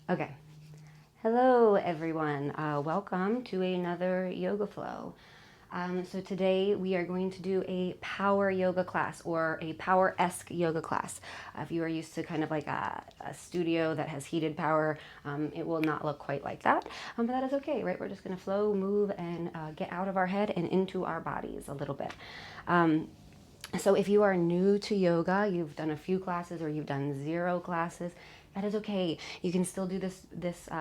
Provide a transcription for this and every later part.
Okay. Hello, everyone. Welcome to another yoga flow. So today we are going to do a power yoga class or a power-esque yoga class. If you are used to kind of like a studio that has heated power, it will not look quite like that. But that is okay, right? We're just going to flow, move, and get out of our head and into our bodies a little bit. So if you are new to yoga, you've done a few classes or you've done 0 classes, that is okay. You can still do this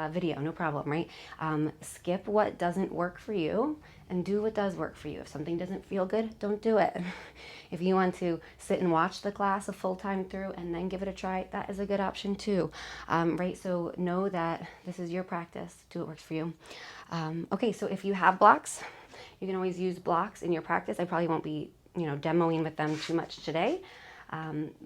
video, no problem, right? Skip what doesn't work for you and do what does work for you. If something doesn't feel good, don't do it. If you want to sit and watch the class a full time through and then give it a try, that is a good option too, right? So know that this is your practice. Do what works for you. Okay, so if you have blocks, you can always use blocks in your practice. I probably won't be demoing with them too much today.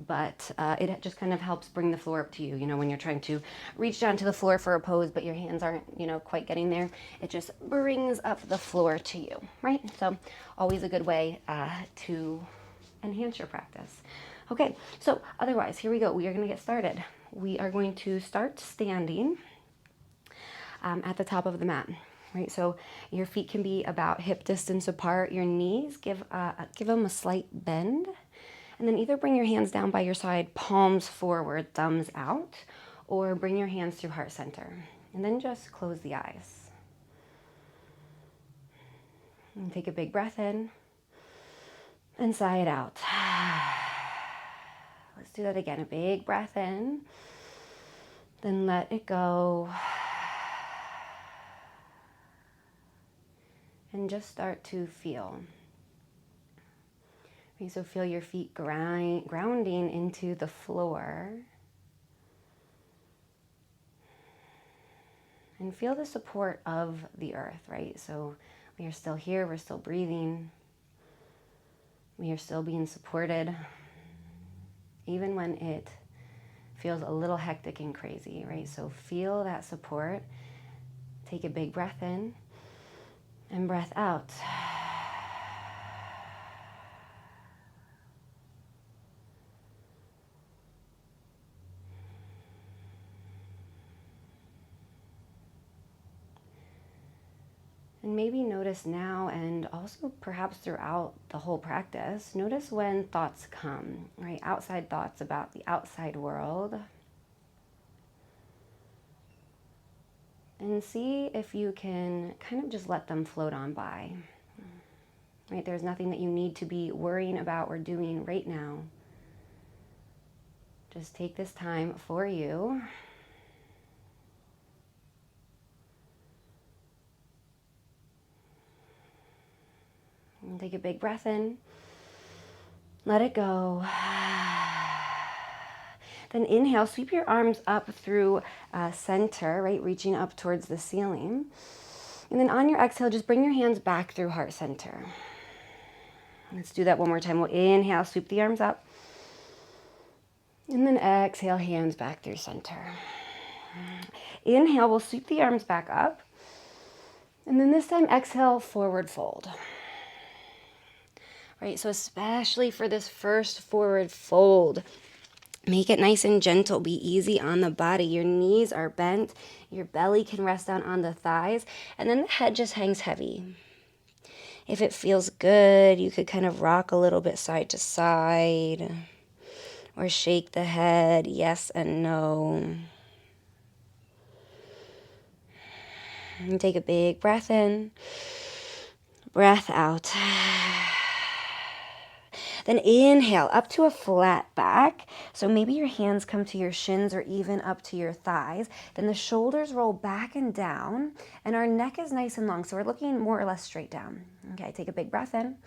But it just kind of helps bring the floor up to you. When you're trying to reach down to the floor for a pose, but your hands aren't, quite getting there, it just brings up the floor to you, right? So always a good way to enhance your practice. Okay, so otherwise, here we go. We are going to get started. We are going to start standing at the top of the mat. Right, so your feet can be about hip distance apart. Your knees, give them a slight bend. And then either bring your hands down by your side, palms forward, thumbs out, or bring your hands through heart center. And then just close the eyes. And take a big breath in and sigh it out. Let's do that again. A big breath in, then let it go. And just start to feel. Okay, so feel your feet grounding into the floor. And feel the support of the earth, right? So we are still here, we're still breathing. We are still being supported, even when it feels a little hectic and crazy, right? So feel that support. Take a big breath in and breath out. And maybe notice now and also perhaps throughout the whole practice, notice when thoughts come, right? Outside thoughts about the outside world. And see if you can kind of just let them float on by, right? There's nothing that you need to be worrying about or doing right now. Just take this time for you. And take a big breath in. Let it go. Then inhale, sweep your arms up through center, right? Reaching up towards the ceiling. And then on your exhale, just bring your hands back through heart center. Let's do that one more time. We'll inhale, sweep the arms up. And then exhale, hands back through center. Inhale, we'll sweep the arms back up. And then this time, exhale, forward fold. Right, so especially for this first forward fold, make it nice and gentle. Be easy on the body. Your knees are bent. Your belly can rest down on the thighs. And then the head just hangs heavy. If it feels good, you could kind of rock a little bit side to side. Or shake the head, yes and no. And take a big breath in. Breath out. Then inhale up to a flat back. So maybe your hands come to your shins or even up to your thighs. Then the shoulders roll back and down and our neck is nice and long. So we're looking more or less straight down. Okay, take a big breath in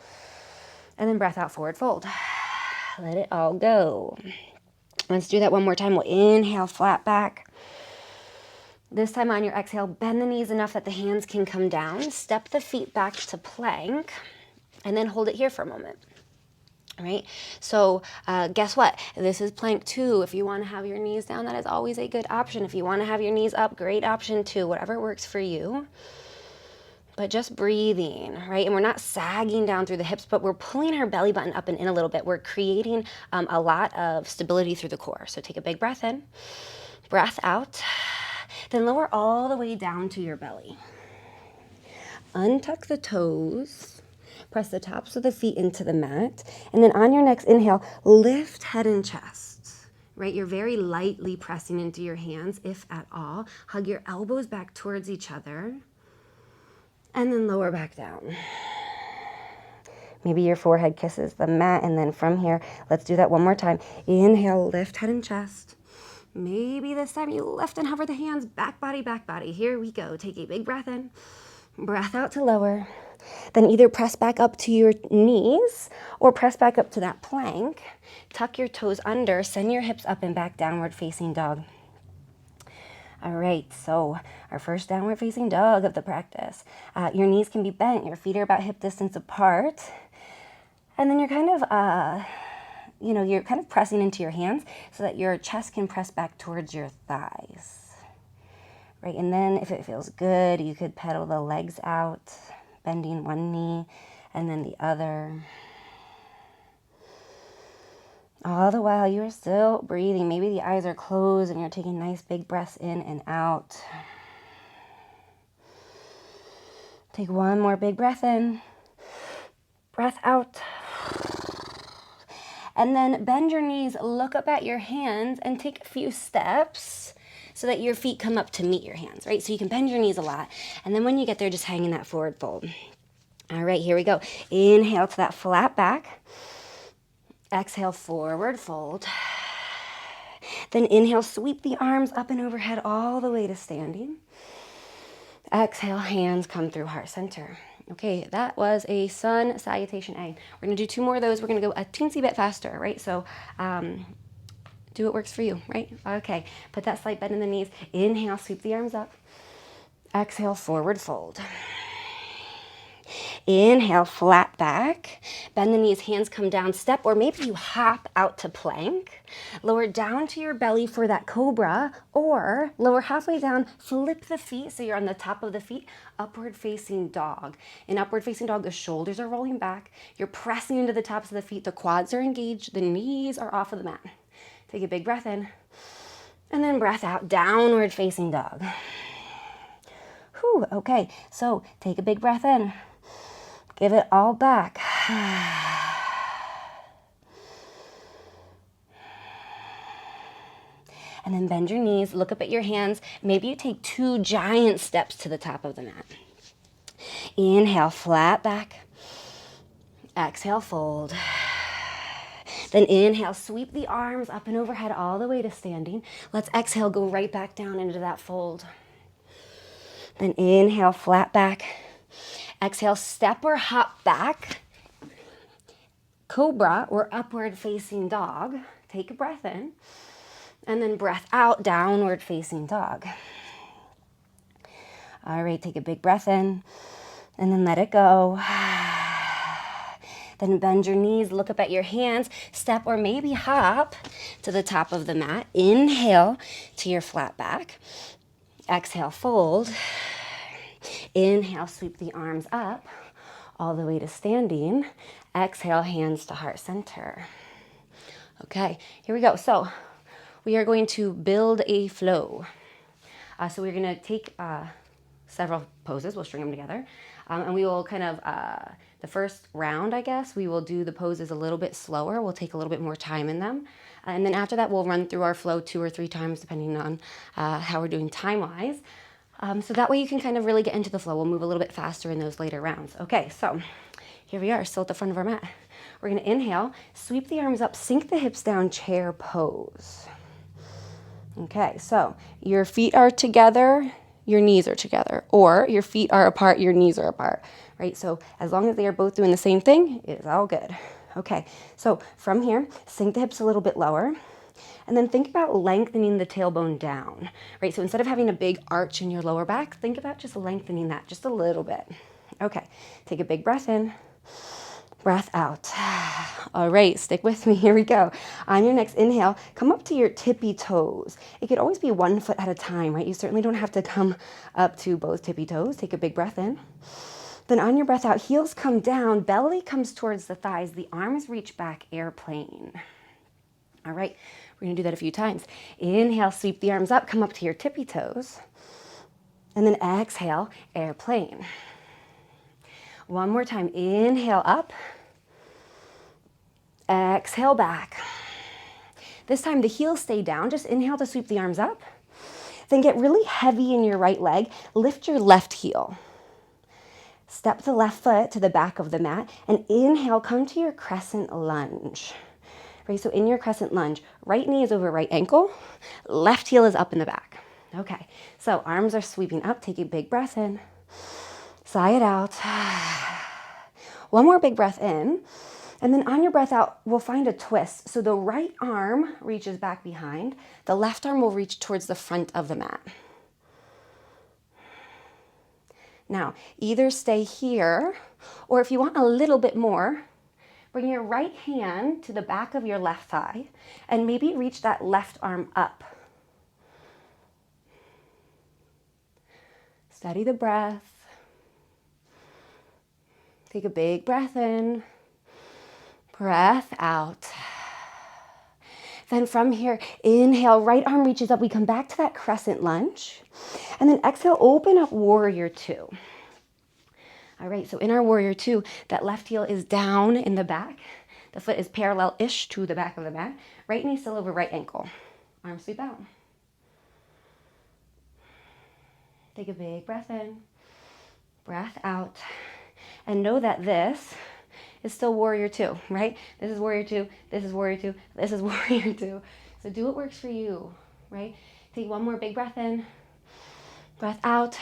and then breath out, forward fold. Let it all go. Let's do that one more time. We'll inhale, flat back. This time on your exhale, bend the knees enough that the hands can come down. Step the feet back to plank and then hold it here for a moment. Right? So guess what? This is plank 2. If you want to have your knees down, that is always a good option. If you want to have your knees up, great option too. Whatever works for you. but just breathing, right? And we're not sagging down through the hips, but we're pulling our belly button up and in a little bit. We're creating a lot of stability through the core. So take a big breath in, breath out, then lower all the way down to your belly. Untuck the toes, press the tops of the feet into the mat, and then on your next inhale, lift head and chest, right? You're very lightly pressing into your hands, if at all. Hug your elbows back towards each other, and then lower back down. Maybe your forehead kisses the mat, and then from here, let's do that one more time. Inhale, lift head and chest. Maybe this time you lift and hover the hands, back body, back body. Here we go. Take a big breath in, breath out to lower. Then either press back up to your knees or press back up to that plank. Tuck your toes under, send your hips up and back, downward facing dog. All right, so our first downward facing dog of the practice. Your knees can be bent, your feet are about hip distance apart. And then you're kind of, you're kind of pressing into your hands so that your chest can press back towards your thighs. Right, and then if it feels good, you could pedal the legs out, bending one knee and then the other. All the while you are still breathing. Maybe the eyes are closed and you're taking nice big breaths in and out. Take one more big breath in, breath out. And then bend your knees, look up at your hands and take a few steps so that your feet come up to meet your hands, right? So you can bend your knees a lot. And then when you get there, just hang in that forward fold. All right, here we go. Inhale to that flat back. Exhale, forward fold. Then inhale, sweep the arms up and overhead all the way to standing. Exhale, hands come through heart center. Okay, that was a sun salutation A. We're gonna do 2 more of those. We're gonna go a teensy bit faster, right? So do what works for you, right? Okay, put that slight bend in the knees. Inhale, sweep the arms up. Exhale, forward fold. Inhale, flat back. Bend the knees, hands come down, step, or maybe you hop out to plank. Lower down to your belly for that cobra, or lower halfway down, flip the feet so you're on the top of the feet, upward facing dog. In upward facing dog, the shoulders are rolling back. You're pressing into the tops of the feet, the quads are engaged, the knees are off of the mat. Take a big breath in, and then breath out, downward facing dog. Whew, okay, so take a big breath in. Give it all back. And then bend your knees, look up at your hands. Maybe you take 2 giant steps to the top of the mat. Inhale, flat back. Exhale, fold. Then inhale, sweep the arms up and overhead all the way to standing. Let's exhale, go right back down into that fold. Then inhale, flat back. Exhale, step or hop back. Cobra or upward facing dog. Take a breath in. And then breath out, downward facing dog. All right, take a big breath in. And then let it go. Then bend your knees, look up at your hands, step or maybe hop to the top of the mat. Inhale to your flat back. Exhale, fold. Inhale, sweep the arms up all the way to standing. Exhale, hands to heart center. Okay, here we go. So we are going to build a flow. So we're going to take several poses. We'll string them together. And we will kind of, the first round, I guess, we will do the poses a little bit slower. We'll take a little bit more time in them. And then after that, we'll run through our flow 2 or 3 times, depending on how we're doing time-wise. So that way you can kind of really get into the flow. We'll move a little bit faster in those later rounds. Okay, so here we are, still at the front of our mat. We're gonna inhale, sweep the arms up, sink the hips down, chair pose. Okay, so your feet are together, your knees are together, or your feet are apart, your knees are apart, right? So as long as they are both doing the same thing, it is all good. Okay, so from here, sink the hips a little bit lower. And then think about lengthening the tailbone down, right? So instead of having a big arch in your lower back, think about just lengthening that just a little bit. Okay, take a big breath in, breath out. All right, stick with me. Here we go. On your next inhale, come up to your tippy toes. It could always be 1 foot at a time, right? You certainly don't have to come up to both tippy toes. Take a big breath in. Then on your breath out, heels come down, belly comes towards the thighs, the arms reach back, airplane. All right, we're gonna do that a few times. Inhale, sweep the arms up, come up to your tippy toes. And then exhale, airplane. One more time, inhale up. Exhale back. This time the heels stay down. Just inhale to sweep the arms up. Then get really heavy in your right leg. Lift your left heel. Step the left foot to the back of the mat and inhale, come to your crescent lunge. Right, so in your crescent lunge, right knee is over right ankle, left heel is up in the back. Okay, so arms are sweeping up. Take a big breath in. Sigh it out. One more big breath in. And then on your breath out, we'll find a twist. So the right arm reaches back behind. The left arm will reach towards the front of the mat. Now, either stay here, or if you want a little bit more, bring your right hand to the back of your left thigh and maybe reach that left arm up. Steady the breath. Take a big breath in. Breath out. Then from here, inhale, right arm reaches up. We come back to that crescent lunge. And then exhale, open up warrior two. All right, so in our warrior two, that left heel is down in the back. The foot is parallel-ish to the back of the mat. Right knee still over right ankle. Arm sweep out. Take a big breath in. Breath out. And know that this is still warrior two, right? This is warrior two, this is warrior two, this is warrior two. So do what works for you, right? Take one more big breath in, breath out,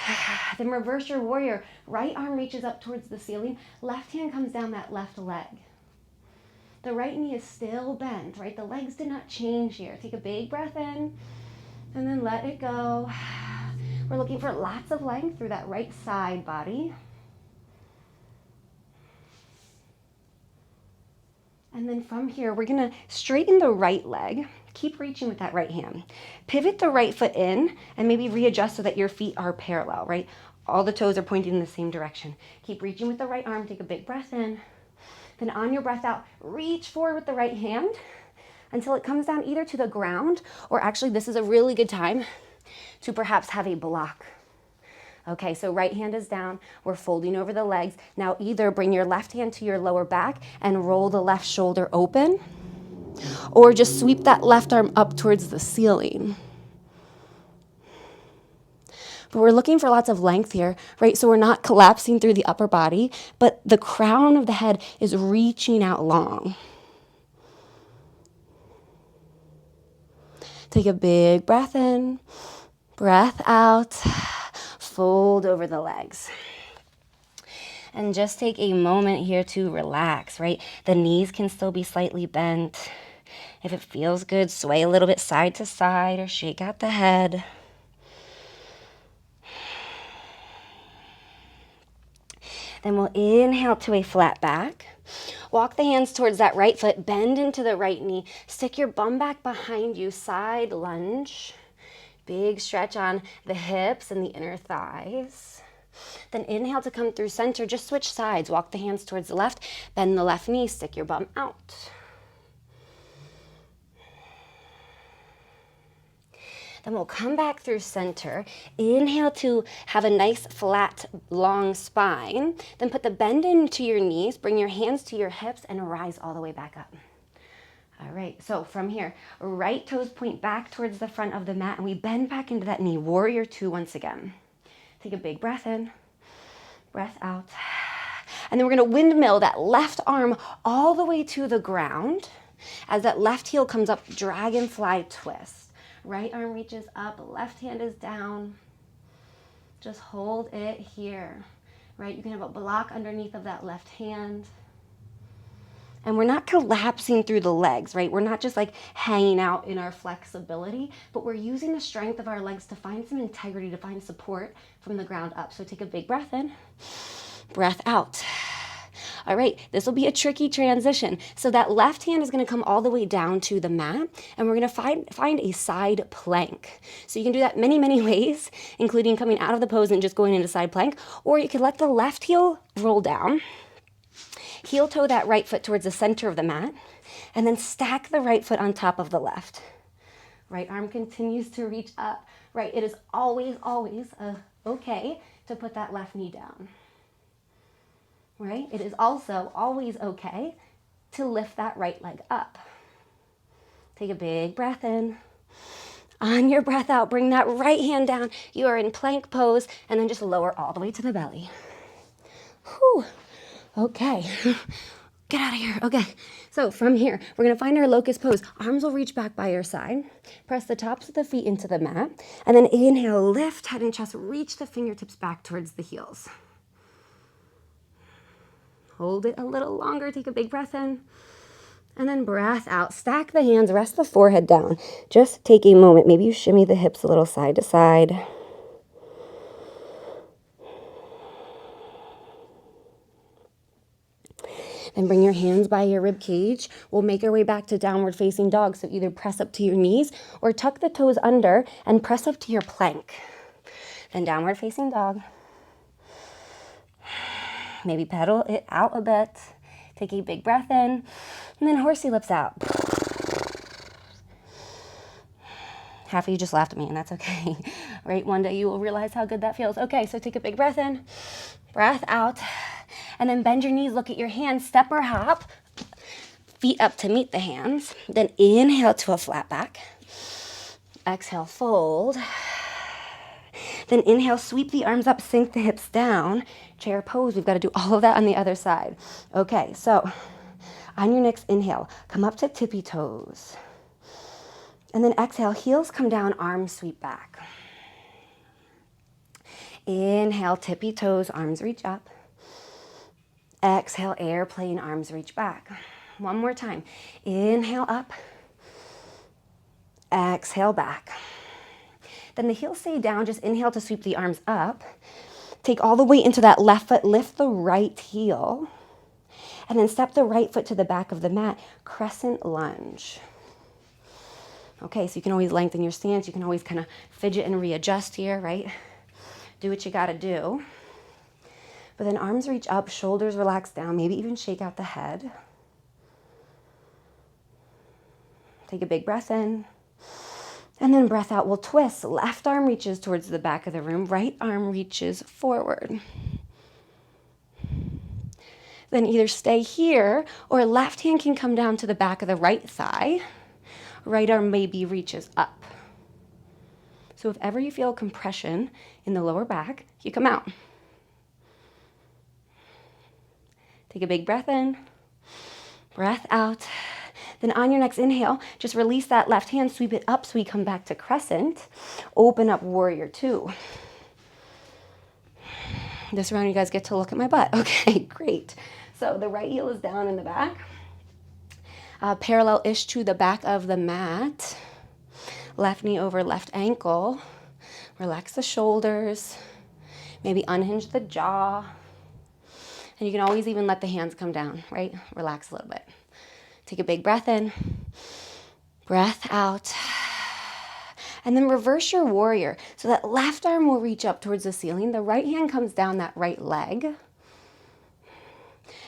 then reverse your warrior. Right arm reaches up towards the ceiling, left hand comes down that left leg. The right knee is still bent, right? The legs did not change here. Take a big breath in, and then let it go. We're looking for lots of length through that right side body. And then from here, we're gonna straighten the right leg. Keep reaching with that right hand. Pivot the right foot in and maybe readjust so that your feet are parallel, right? All the toes are pointing in the same direction. Keep reaching with the right arm. Take a big breath in. Then on your breath out, reach forward with the right hand until it comes down either to the ground, or actually this is a really good time to perhaps have a block. Okay, so right hand is down, we're folding over the legs. Now either bring your left hand to your lower back and roll the left shoulder open, or just sweep that left arm up towards the ceiling. But we're looking for lots of length here, right? So we're not collapsing through the upper body, but the crown of the head is reaching out long. Take a big breath in, breath out. Fold over the legs. And just take a moment here to relax, right? The knees can still be slightly bent. If it feels good, sway a little bit side to side or shake out the head. Then we'll inhale to a flat back. Walk the hands towards that right foot, bend into the right knee. Stick your bum back behind you, side lunge. Big stretch on the hips and the inner thighs. Then inhale to come through center. Just switch sides. Walk the hands towards the left. Bend the left knee. Stick your bum out. Then we'll come back through center. Inhale to have a nice, flat, long spine. Then put the bend into your knees. Bring your hands to your hips and rise all the way back up. All right, so from here, right toes point back towards the front of the mat and we bend back into that knee, warrior two once again. Take a big breath in, breath out. And then we're gonna windmill that left arm all the way to the ground. As that left heel comes up, dragonfly twist. Right arm reaches up, left hand is down. Just hold it here, right? You can have a block underneath of that left hand. And we're not collapsing through the legs, right? We're not just like hanging out in our flexibility, but we're using the strength of our legs to find some integrity, to find support from the ground up. So take a big breath in, breath out. All right, this will be a tricky transition. So that left hand is going to come all the way down to the mat, and we're going to find a side plank. So you can do that many, many ways, including coming out of the pose and just going into side plank, or you could let the left heel roll down, heel toe that right foot towards the center of the mat, and then stack the right foot on top of the left. Right arm continues to reach up. Right, it is always, always okay to put that left knee down. Right, it is also always okay to lift that right leg up. Take a big breath in. On your breath out, bring that right hand down. You are in plank pose, and then just lower all the way to the belly. Whew. Okay. Get out of here. Okay. So from here, we're going to find our locust pose. Arms will reach back by your side. Press the tops of the feet into the mat. And then inhale, lift head and chest. Reach the fingertips back towards the heels. Hold it a little longer. Take a big breath in. And then breath out. Stack the hands. Rest the forehead down. Just take a moment. Maybe you shimmy the hips a little side to side. And bring your hands by your rib cage. We'll make our way back to downward facing dog. So either press up to your knees or tuck the toes under and press up to your plank. Then downward facing dog. Maybe pedal it out a bit. Take a big breath in. And then horsey lips out. Half of you just laughed at me, and that's okay. Right? One day you will realize how good that feels. Okay, so take a big breath in. Breath out. And then bend your knees, look at your hands, step or hop, feet up to meet the hands. Then inhale to a flat back. Exhale, fold. Then inhale, sweep the arms up, sink the hips down. Chair pose, we've got to do all of that on the other side. Okay, so on your next inhale, come up to tippy toes. And then exhale, heels come down, arms sweep back. Inhale, tippy toes, arms reach up. Exhale, airplane, arms reach back. One more time. Inhale up. Exhale back. Then the heels stay down. Just inhale to sweep the arms up. Take all the weight into that left foot. Lift the right heel. And then step the right foot to the back of the mat. Crescent lunge. Okay, so you can always lengthen your stance. You can always kind of fidget and readjust here, right? Do what you got to do. But then arms reach up, shoulders relax down, maybe even shake out the head. Take a big breath in. And then breath out, we'll twist. Left arm reaches towards the back of the room, right arm reaches forward. Then either stay here or left hand can come down to the back of the right thigh. Right arm maybe reaches up. So if ever you feel compression in the lower back, you come out. Take a big breath in, breath out. Then on your next inhale, just release that left hand, sweep it up so we come back to crescent. Open up warrior two. This round you guys get to look at my butt. Okay, great. So the right heel is down in the back. Parallel-ish to the back of the mat. Left knee over left ankle. Relax the shoulders. Maybe unhinge the jaw. And you can always even let the hands come down, right? Relax a little bit. Take a big breath in, breath out. And then reverse your warrior. So that left arm will reach up towards the ceiling. The right hand comes down that right leg.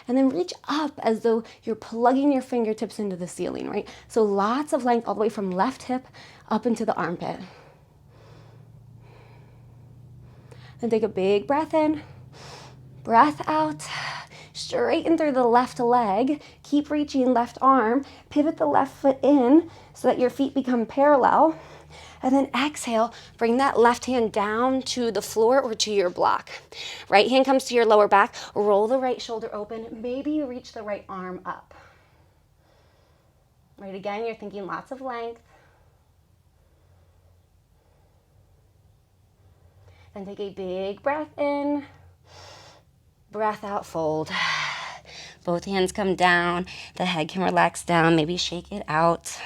And then reach up as though you're plugging your fingertips into the ceiling, right? So lots of length all the way from left hip up into the armpit. Then take a big breath in. Breath out, straighten through the left leg, keep reaching left arm, pivot the left foot in so that your feet become parallel, and then exhale, bring that left hand down to the floor or to your block. Right hand comes to your lower back, roll the right shoulder open, maybe you reach the right arm up. Right, again, you're thinking lots of length. Then take a big breath in. Breath out, fold. Both hands come down. The head can relax down. Maybe shake it out.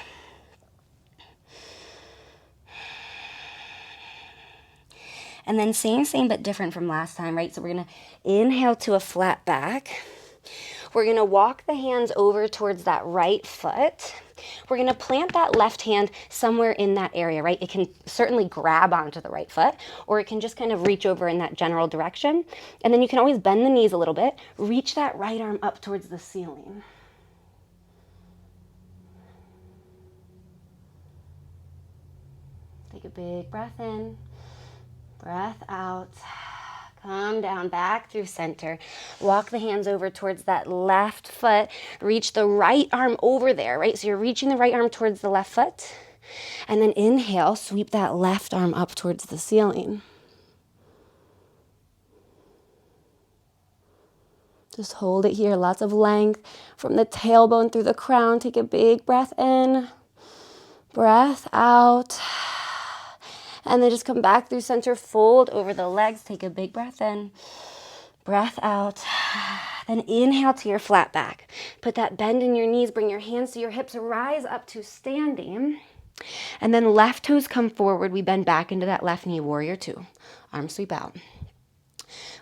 And then same but different from last time, right? So we're going to inhale to a flat back. we're gonna walk the hands over towards that right foot. We're gonna plant that left hand somewhere in that area, right? It can certainly grab onto the right foot, or it can just kind of reach over in that general direction. And then you can always bend the knees a little bit, reach that right arm up towards the ceiling. Take a big breath in, breath out. Come down, back through center. Walk the hands over towards that left foot. Reach the right arm over there, right? So you're reaching the right arm towards the left foot. And then inhale, sweep that left arm up towards the ceiling. Just hold it here, lots of length from the tailbone through the crown. Take a big breath in, breath out. And then just come back through center, fold over the legs. Take a big breath in, breath out. Then inhale to your flat back. Put that bend in your knees, bring your hands to your hips, rise up to standing. And then left toes come forward. We bend back into that left knee, warrior two. Arms sweep out.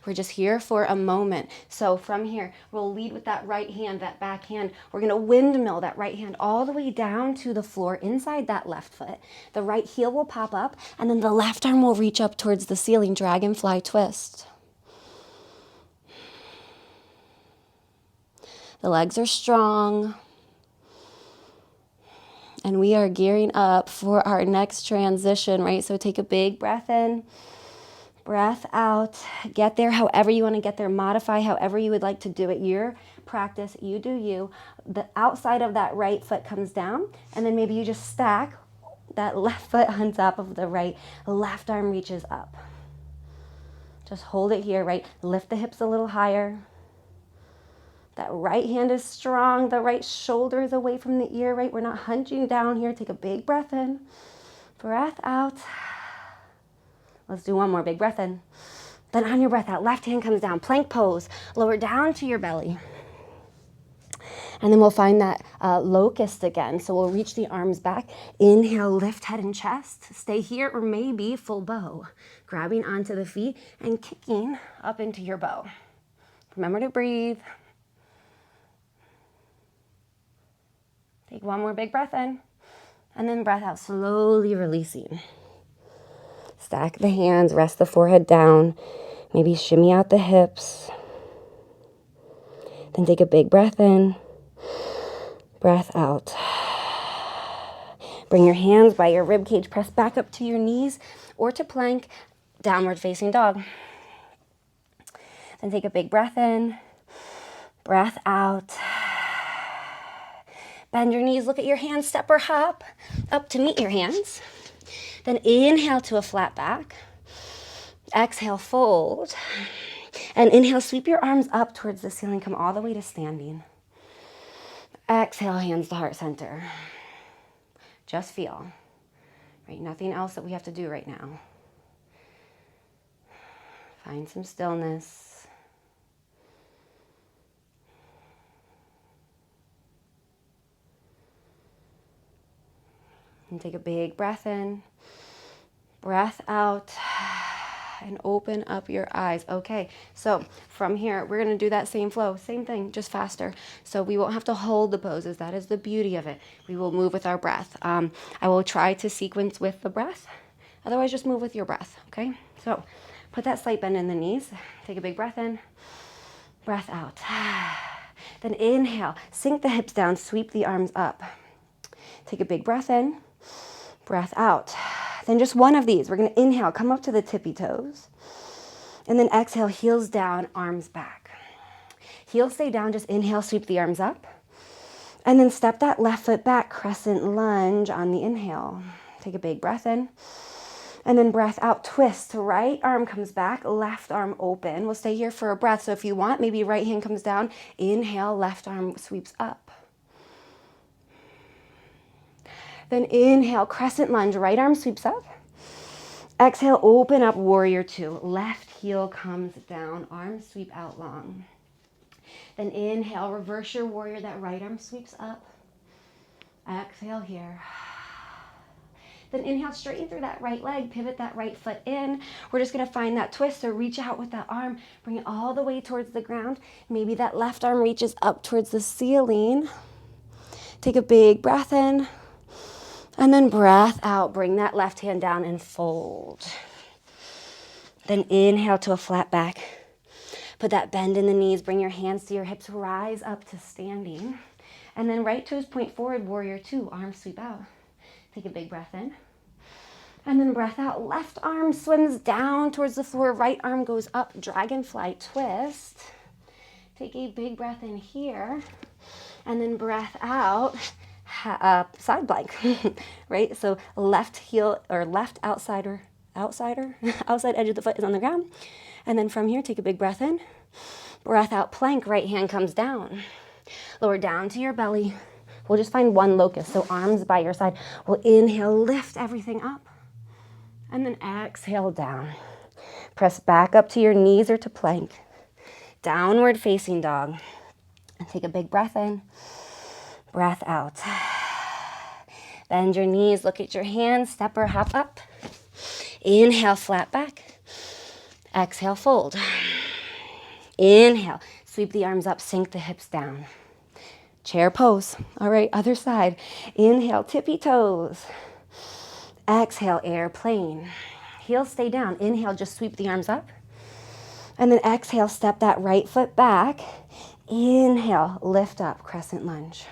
We're just here for a moment. So from here, we'll lead with that right hand, that back hand. We're gonna windmill that right hand all the way down to the floor inside that left foot. The right heel will pop up, and then the left arm will reach up towards the ceiling, dragonfly twist. The legs are strong. And we are gearing up for our next transition, right? So take a big breath in. Breath out. Get there however you want to get there. Modify however you would like to do it. Your practice, you do you. The outside of that right foot comes down, and then maybe you just stack that left foot on top of the right. Left arm reaches up. Just hold it here, right? Lift the hips a little higher. That right hand is strong. The right shoulder is away from the ear, right? We're not hunching down here. Take a big breath in. Breath out. Let's do one more big breath in. Then on your breath out, left hand comes down, plank pose, lower down to your belly. And then we'll find that locust again. So we'll reach the arms back. Inhale, lift head and chest. Stay here, or maybe full bow. Grabbing onto the feet and kicking up into your bow. Remember to breathe. Take one more big breath in. And then breath out, slowly releasing. Stack the hands, rest the forehead down. Maybe shimmy out the hips. Then take a big breath in, breath out. Bring your hands by your rib cage, press back up to your knees or to plank, downward facing dog. Then take a big breath in, breath out. Bend your knees, look at your hands, step or hop up to meet your hands. Then inhale to a flat back. Exhale, fold. And inhale, sweep your arms up towards the ceiling. Come all the way to standing. Exhale, hands to heart center. Just feel. Right? Nothing else that we have to do right now. Find some stillness. And take a big breath in. Breath out. And open up your eyes. Okay, so from here, we're gonna do that same flow, same thing, just faster. So we won't have to hold the poses. That is the beauty of it. We will move with our breath. I will try to sequence with the breath. Otherwise, just move with your breath, okay? So put that slight bend in the knees. Take a big breath in, breath out. Then inhale, sink the hips down, sweep the arms up. Take a big breath in, breath out. Then just one of these. We're going to inhale, come up to the tippy toes. And then exhale, heels down, arms back. Heels stay down, just inhale, sweep the arms up. And then step that left foot back, crescent lunge on the inhale. Take a big breath in. And then breath out, twist. Right arm comes back, left arm open. We'll stay here for a breath. So if you want, maybe right hand comes down. Inhale, left arm sweeps up. Then inhale, crescent lunge, right arm sweeps up. Exhale, open up, warrior two. Left heel comes down, arms sweep out long. Then inhale, reverse your warrior, that right arm sweeps up. Exhale here. Then inhale, straighten through that right leg, pivot that right foot in. We're just gonna find that twist, so reach out with that arm, bring it all the way towards the ground. Maybe that left arm reaches up towards the ceiling. Take a big breath in, and then breath out. Bring that left hand down and fold. Then inhale to a flat back. Put that bend in the knees, bring your hands to your hips, rise up to standing. And then right toes point forward, warrior two, arms sweep out. Take a big breath in. And then breath out, left arm swims down towards the floor, right arm goes up, dragonfly twist. Take a big breath in here. And then breath out, side plank, right? So left heel or left outside edge of the foot is on the ground. And then from here, take a big breath in, breath out, plank, right hand comes down. Lower down to your belly. We'll just find one locus, so arms by your side. We'll inhale, lift everything up, and then exhale down. Press back up to your knees or to plank. Downward facing dog. And take a big breath in, breath out. Bend your knees, look at your hands, step or hop up. Inhale, flat back. Exhale, fold. Inhale, sweep the arms up, sink the hips down. Chair pose. All right, other side. Inhale, tippy toes. Exhale, airplane. Heels stay down. Inhale, just sweep the arms up. And then exhale, step that right foot back. Inhale, lift up, crescent lunge.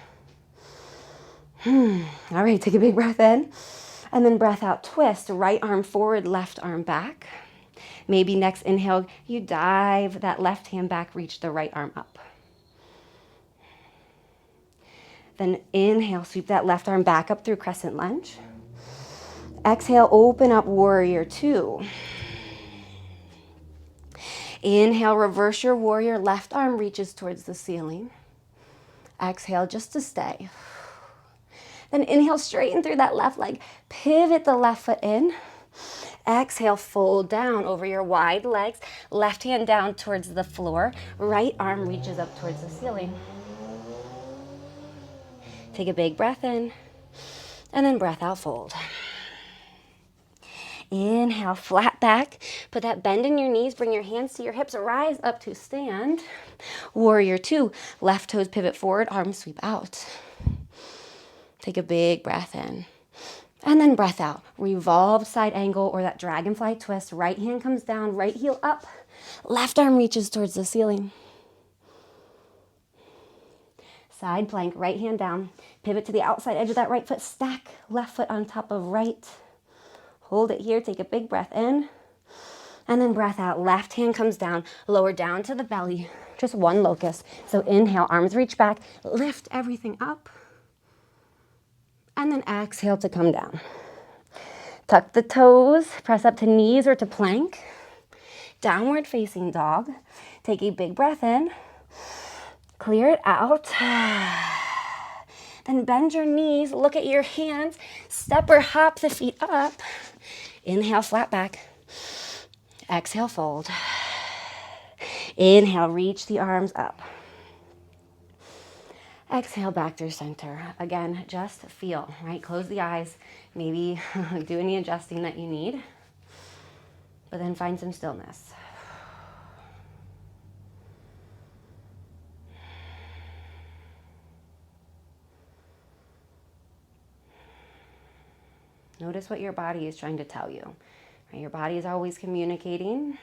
All right, take a big breath in. And then breath out, twist, right arm forward, left arm back. Maybe next inhale, you dive that left hand back, reach the right arm up. Then inhale, sweep that left arm back up through crescent lunge. Exhale, open up warrior two. Inhale, reverse your warrior, left arm reaches towards the ceiling. Exhale, just to stay. Then inhale, straighten through that left leg, pivot the left foot in. Exhale, fold down over your wide legs, left hand down towards the floor, right arm reaches up towards the ceiling. Take a big breath in, and then breath out, fold. Inhale, flat back, put that bend in your knees, bring your hands to your hips, rise up to stand. Warrior two, left toes pivot forward, arms sweep out. Take a big breath in. And then breath out. Revolve side angle or that dragonfly twist. Right hand comes down, right heel up. Left arm reaches towards the ceiling. Side plank, right hand down. Pivot to the outside edge of that right foot. Stack left foot on top of right. Hold it here. Take a big breath in. And then breath out. Left hand comes down. Lower down to the belly. Just one locus. So inhale, arms reach back. Lift everything up. And then exhale to come down. Tuck the toes, press up to knees or to plank. Downward facing dog. Take a big breath in. Clear it out. Then bend your knees, look at your hands. Step or hop the feet up. Inhale, flat back. Exhale, fold. Inhale, reach the arms up. Exhale, back through center. Again, just feel, right? Close the eyes. Maybe do any adjusting that you need. But then find some stillness. Notice what your body is trying to tell you. Right? Your body is always communicating.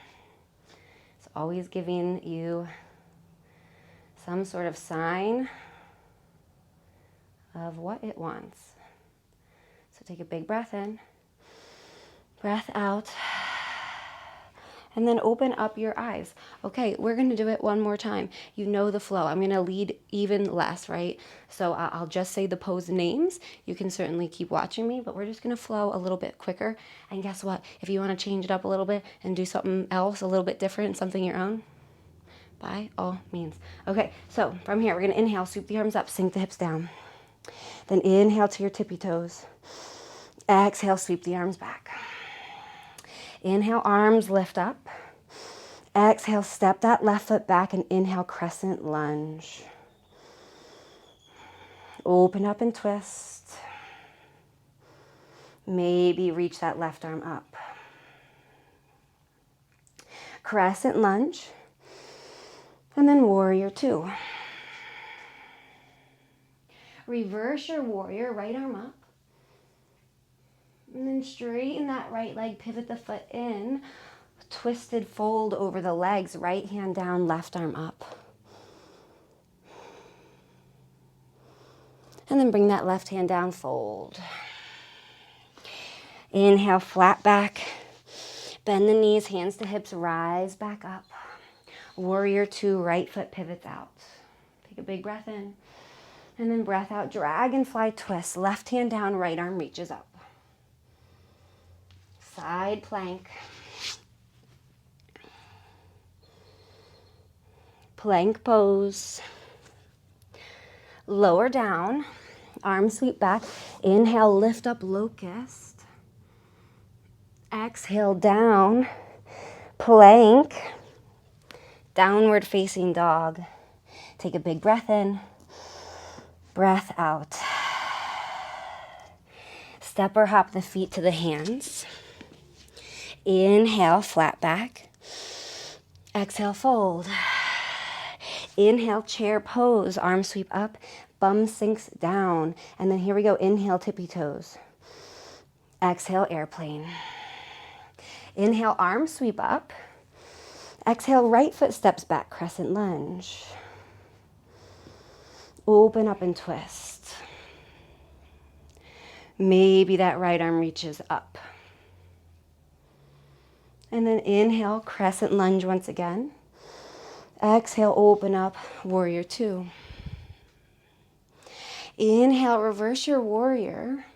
It's always giving you some sort of sign of what it wants. So take a big breath in, breath out, and then open up your eyes. Okay, we're gonna do it one more time. You know the flow. I'm gonna lead even less, right? So I'll just say the pose names. You can certainly keep watching me, but we're just gonna flow a little bit quicker. And guess what? If you wanna change it up a little bit and do something else a little bit different, something your own, by all means. Okay, so from here, we're gonna inhale, sweep the arms up, sink the hips down. Then inhale to your tippy toes. Exhale, sweep the arms back. Inhale, arms lift up. Exhale, step that left foot back and inhale, crescent lunge. Open up and twist. Maybe reach that left arm up. Crescent lunge. And then warrior two. Reverse your warrior, right arm up. And then straighten that right leg, pivot the foot in. Twisted fold over the legs, right hand down, left arm up. And then bring that left hand down, fold. Inhale, flat back. Bend the knees, hands to hips, rise back up. Warrior two, right foot pivots out. Take a big breath in. And then breath out, dragonfly twist. Left hand down, right arm reaches up. Side plank. Plank pose. Lower down, arms sweep back. Inhale, lift up, locust. Exhale, down, plank. Downward facing dog. Take a big breath in, breath out. Step or hop the feet to the hands. Inhale, flat back. Exhale, fold. Inhale, chair pose, arm sweep up, bum sinks down. And then here we go, inhale, tippy toes. Exhale, airplane. Inhale, arm sweep up. Exhale, right foot steps back, crescent lunge. Open up and twist. Maybe that right arm reaches up. And then inhale, crescent lunge once again. Exhale, open up, warrior two. Inhale, reverse your warrior.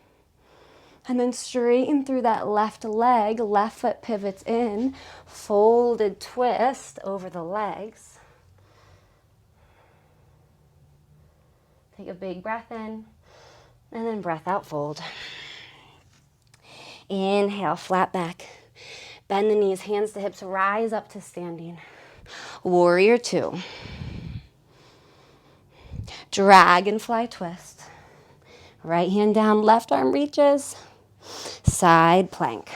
And then straighten through that left leg, left foot pivots in, folded twist over the legs. Take a big breath in, and then breath out, fold. Inhale, flat back. Bend the knees, hands to hips, rise up to standing. Warrior two. Dragonfly twist. Right hand down, left arm reaches. Side plank.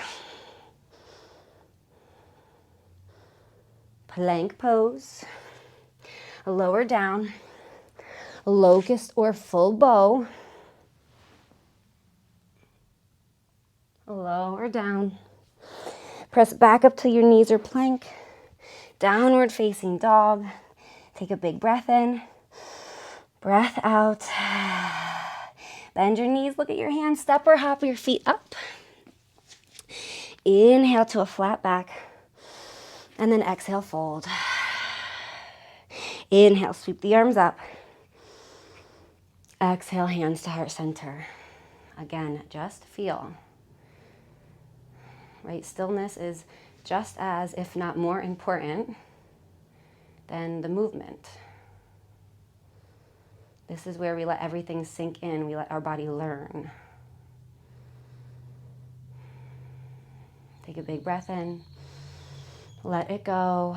Plank pose. Lower down. Locust or full bow. Lower down. Press back up to your knees or plank. Downward facing dog. Take a big breath in. Breath out. Bend your knees, look at your hands, step or hop your feet up. Inhale to a flat back. And then exhale, fold. Inhale, sweep the arms up. Exhale, hands to heart center. Again, just feel. Right? Stillness is just as, if not more important than the movement. This is where we let everything sink in. We let our body learn. Take a big breath in. Let it go.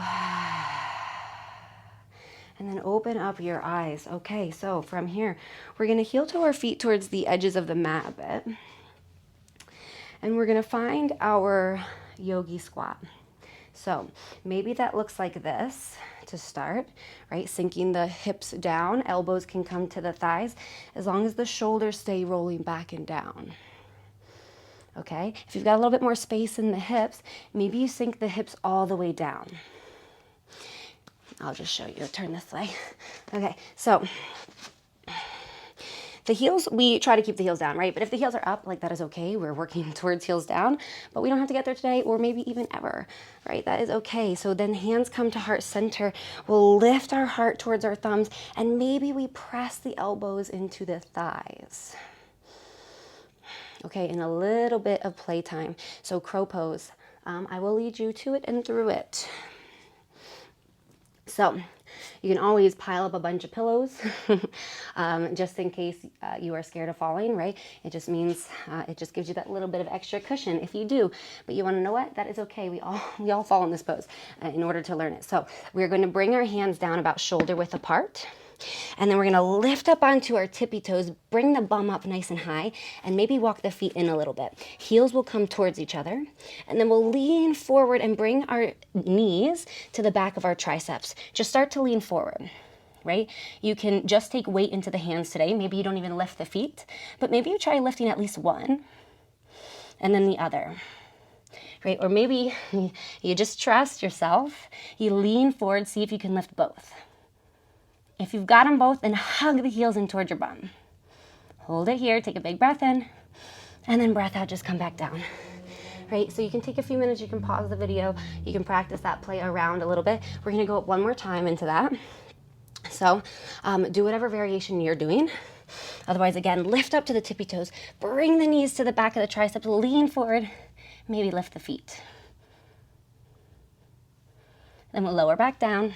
And then open up your eyes. Okay, so from here, we're going to heel toe our feet towards the edges of the mat a bit. And we're going to find our yogi squat. So maybe that looks like this to start, right? Sinking the hips down, elbows can come to the thighs as long as the shoulders stay rolling back and down. Okay, if you've got a little bit more space in the hips, maybe you sink the hips all the way down. I'll just show you, turn this way. Okay, so the heels, we try to keep the heels down, right? But if the heels are up, like that is okay. We're working towards heels down, but we don't have to get there today or maybe even ever, right? That is okay. So then hands come to heart center. We'll lift our heart towards our thumbs and maybe we press the elbows into the thighs. Okay, and a little bit of playtime. So crow pose. I will lead you to it and through it. So you can always pile up a bunch of pillows just in case you are scared of falling, right? It just means, it just gives you that little bit of extra cushion if you do. But you want to know what? That is okay. We all fall in this pose in order to learn it. So we're going to bring our hands down about shoulder width apart. And then we're gonna lift up onto our tippy toes, bring the bum up nice and high, and maybe walk the feet in a little bit. Heels will come towards each other, and then we'll lean forward and bring our knees to the back of our triceps. Just start to lean forward, right? You can just take weight into the hands today. Maybe you don't even lift the feet, but maybe you try lifting at least one, and then the other. Right? Or maybe you just trust yourself. You lean forward, see if you can lift both. If you've got them both, then hug the heels in towards your bum. Hold it here, take a big breath in, and then breath out, just come back down. Right? So you can take a few minutes, you can pause the video, you can practice that, play around a little bit. We're gonna go up one more time into that. So do whatever variation you're doing. Otherwise, again, lift up to the tippy toes, bring the knees to the back of the triceps, lean forward, maybe lift the feet. Then we'll lower back down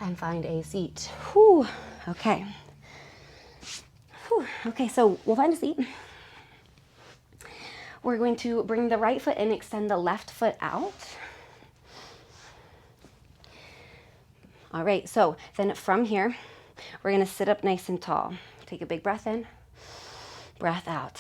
and find a seat. Whew. Okay. Whew. Okay, so we'll find a seat. We're going to bring the right foot in, extend the left foot out. All right, so then from here, we're gonna sit up nice and tall. Take a big breath in, breath out.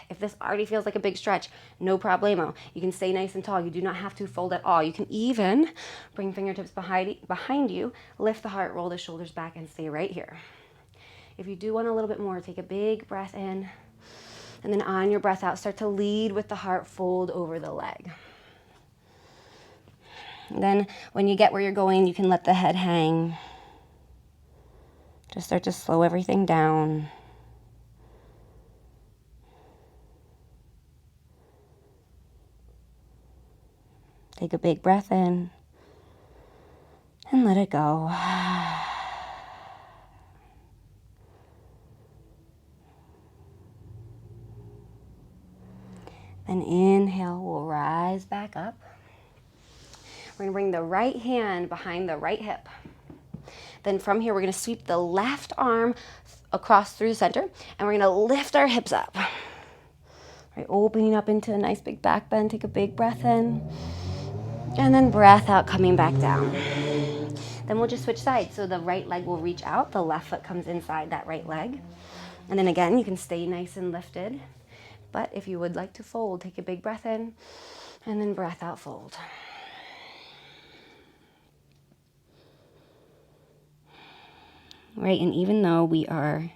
If this already feels like a big stretch, no problemo. You can stay nice and tall. You do not have to fold at all. You can even bring fingertips behind you, lift the heart, roll the shoulders back, and stay right here. If you do want a little bit more, take a big breath in, and then on your breath out, start to lead with the heart, fold over the leg. And then when you get where you're going, you can let the head hang. Just start to slow everything down. Take a big breath in and let it go. Then inhale, we'll rise back up. We're gonna bring the right hand behind the right hip. Then from here, we're gonna sweep the left arm across through the center, and we're gonna lift our hips up. Right, opening up into a nice big back bend. Take a big breath in, and then breath out, coming back down. Then we'll just switch sides. So the right leg will reach out, the left foot comes inside that right leg. And then again, you can stay nice and lifted. But if you would like to fold, take a big breath in, and then breath out, fold. Right, and even though we are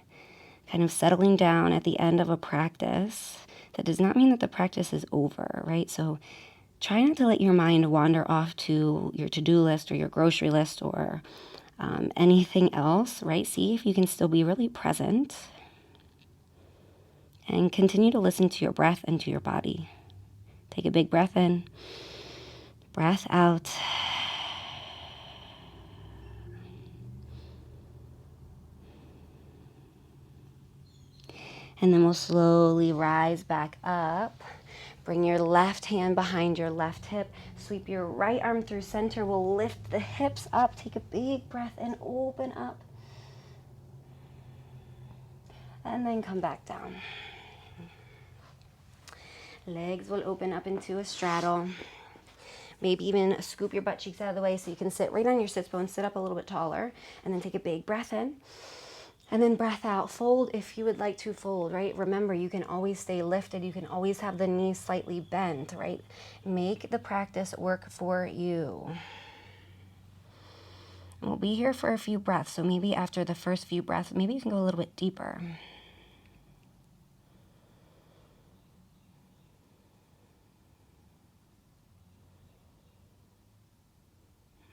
kind of settling down at the end of a practice, that does not mean that the practice is over, right? So try not to let your mind wander off to your to-do list or your grocery list or anything else, right? See if you can still be really present and continue to listen to your breath and to your body. Take a big breath in, breath out. And then we'll slowly rise back up. Bring your left hand behind your left hip. Sweep your right arm through center. We'll lift the hips up. Take a big breath in, open up. And then come back down. Legs will open up into a straddle. Maybe even scoop your butt cheeks out of the way so you can sit right on your sits bones, sit up a little bit taller, and then take a big breath in. And then breath out, fold if you would like to fold, right? Remember, you can always stay lifted. You can always have the knees slightly bent, right? Make the practice work for you. And we'll be here for a few breaths. So maybe after the first few breaths, maybe you can go a little bit deeper.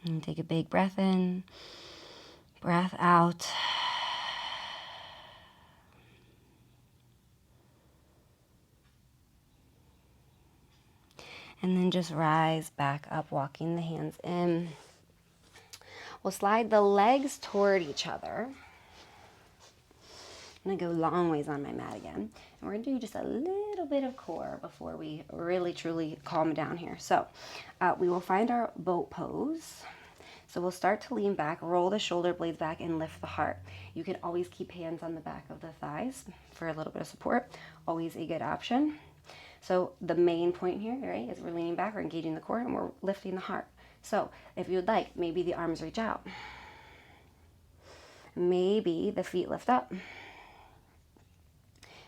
And take a big breath in, breath out. And then just rise back up, walking the hands in. We'll slide the legs toward each other. I'm gonna go long ways on my mat again. And we're gonna do just a little bit of core before we really truly calm down here. So we will find our boat pose. So we'll start to lean back, roll the shoulder blades back, and lift the heart. You can always keep hands on the back of the thighs for a little bit of support. Always a good option. So the main point here, right, is we're leaning back, we're engaging the core, and we're lifting the heart. So if you would like, maybe the arms reach out. Maybe the feet lift up.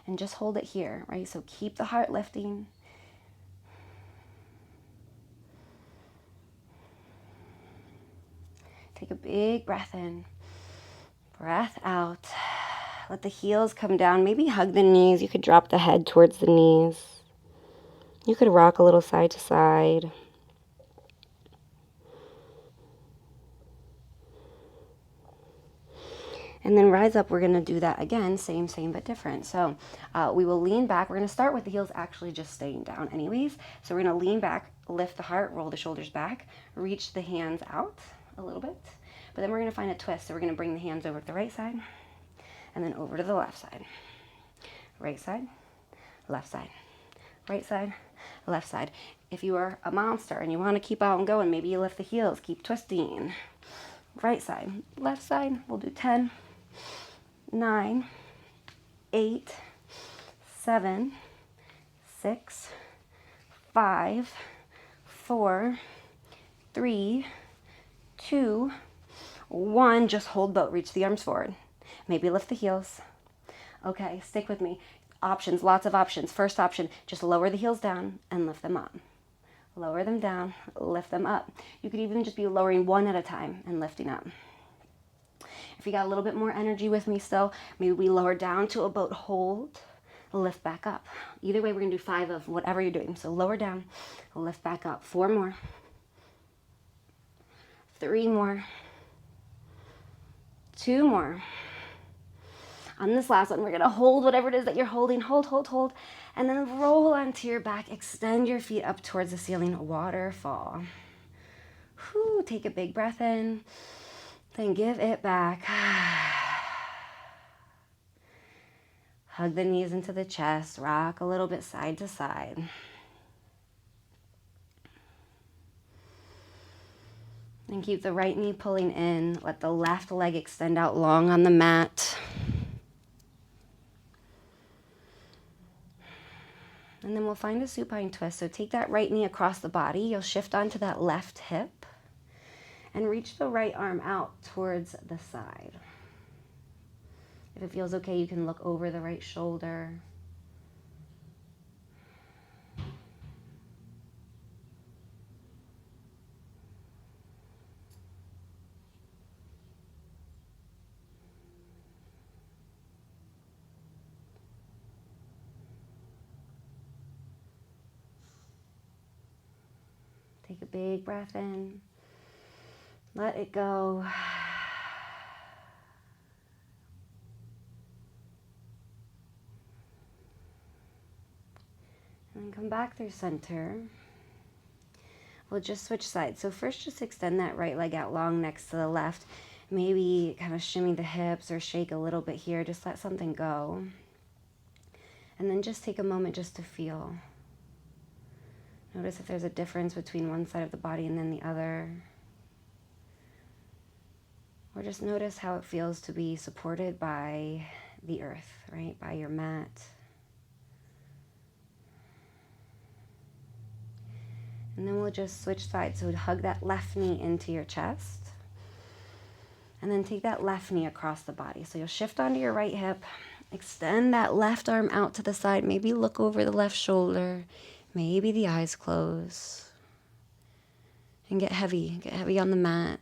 And just hold it here, right? So keep the heart lifting. Take a big breath in, breath out. Let the heels come down. Maybe hug the knees. You could drop the head towards the knees. You could rock a little side to side. And then rise up. We're going to do that again, same, but different. So we will lean back. We're going to start with the heels actually just staying down anyways. So we're going to lean back, lift the heart, roll the shoulders back, reach the hands out a little bit. But then we're going to find a twist. So we're going to bring the hands over to the right side and then over to the left side. Right side, left side, right side, left side. If you are a monster and you want to keep out and going, maybe you lift the heels, keep twisting. Right side, left side, we'll do 10, 9, 8, 7, 6, 5, 4, 3, 2, 1. Just hold boat, reach the arms forward. Maybe lift the heels. Okay, stick with me. Options, lots of options. First option, just lower the heels down and lift them up. Lower them down, lift them up. You could even just be lowering one at a time and lifting up. If you got a little bit more energy with me still, maybe we lower down to a boat hold, lift back up. Either way, we're gonna do 5 of whatever you're doing. So lower down, lift back up. 4 more. 3 more. 2 more. On this last one, we're gonna hold whatever it is that you're holding. Hold. And then roll onto your back. Extend your feet up towards the ceiling. Waterfall. Whew, take a big breath in. Then give it back. Hug the knees into the chest. Rock a little bit side to side. And keep the right knee pulling in. Let the left leg extend out long on the mat. And then we'll find a supine twist. So take that right knee across the body. You'll shift onto that left hip and reach the right arm out towards the side. If it feels okay, you can look over the right shoulder. Take a big breath in. Let it go. And then come back through center. We'll just switch sides. So first just extend that right leg out long next to the left. Maybe kind of shimmy the hips or shake a little bit here. Just let something go. And then just take a moment just to feel. Notice if there's a difference between one side of the body and then the other. Or just notice how it feels to be supported by the earth, right? By your mat. And then we'll just switch sides. So hug that left knee into your chest. And then take that left knee across the body. So you'll shift onto your right hip. Extend that left arm out to the side. Maybe look over the left shoulder. Maybe the eyes close. And get heavy on the mat.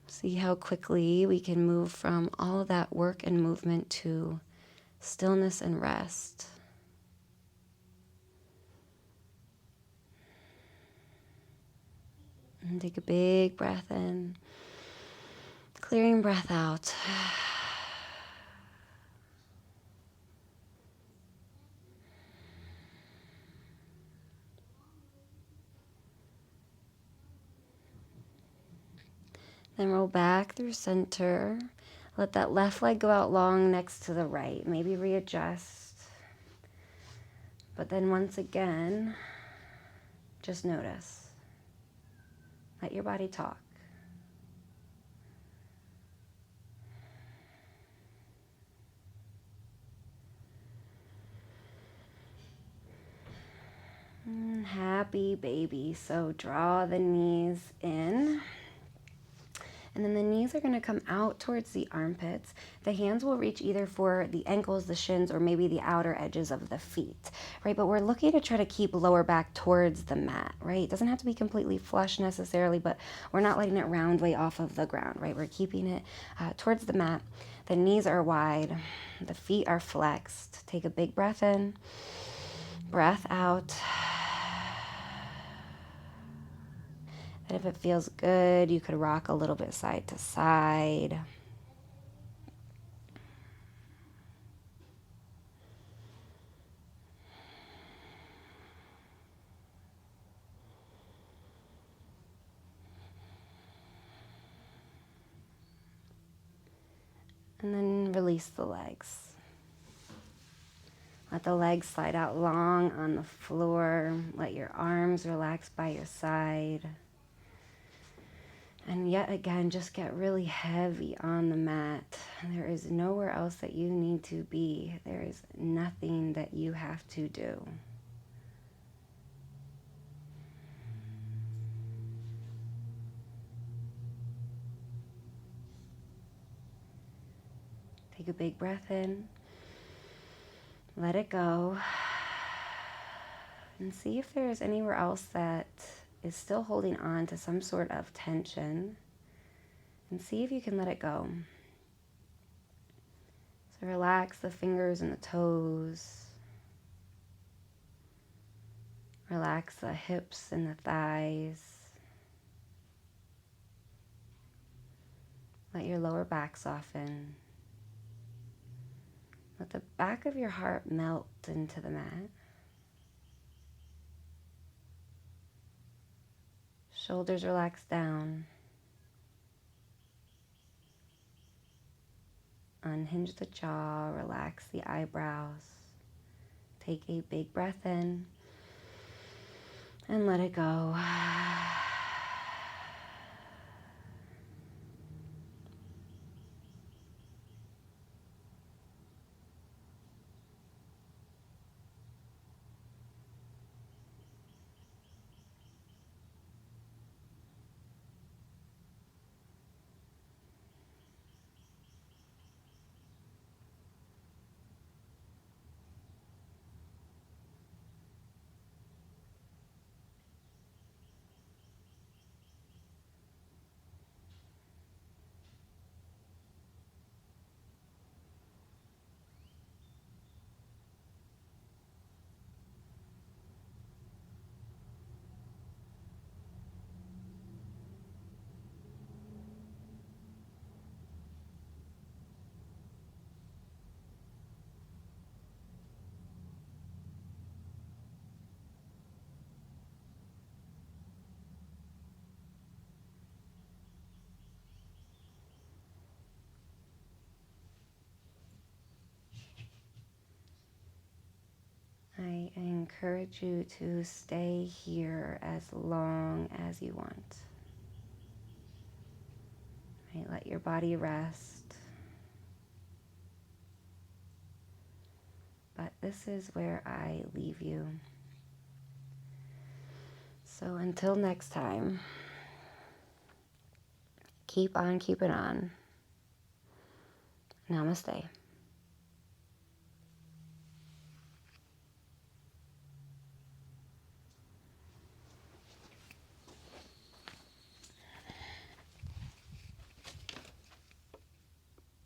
See how quickly we can move from all of that work and movement to stillness and rest. And take a big breath in, clearing breath out. Then roll back through center. Let that left leg go out long next to the right. Maybe readjust. But then once again, just notice. Let your body talk. Happy baby. So draw the knees in. And then the knees are going to come out towards the armpits. The hands will reach either for the ankles, the shins, or maybe the outer edges of the feet, right? But we're looking to try to keep lower back towards the mat, right? It doesn't have to be completely flush necessarily, but we're not letting it round way off of the ground, right? We're keeping it towards the mat. The knees are wide. The feet are flexed. Take a big breath in, breath out. And if it feels good, you could rock a little bit side to side. And then release the legs. Let the legs slide out long on the floor. Let your arms relax by your side. And yet again, just get really heavy on the mat. There is nowhere else that you need to be. There is nothing that you have to do. Take a big breath in. Let it go. And see if there's anywhere else that is still holding on to some sort of tension. And see if you can let it go. So relax the fingers and the toes. Relax the hips and the thighs. Let your lower back soften. Let the back of your heart melt into the mat. Shoulders relax down. Unhinge the jaw, relax the eyebrows. Take a big breath in and let it go. I encourage you to stay here as long as you want. Right, let your body rest. But this is where I leave you. So until next time, keep on keeping on. Namaste.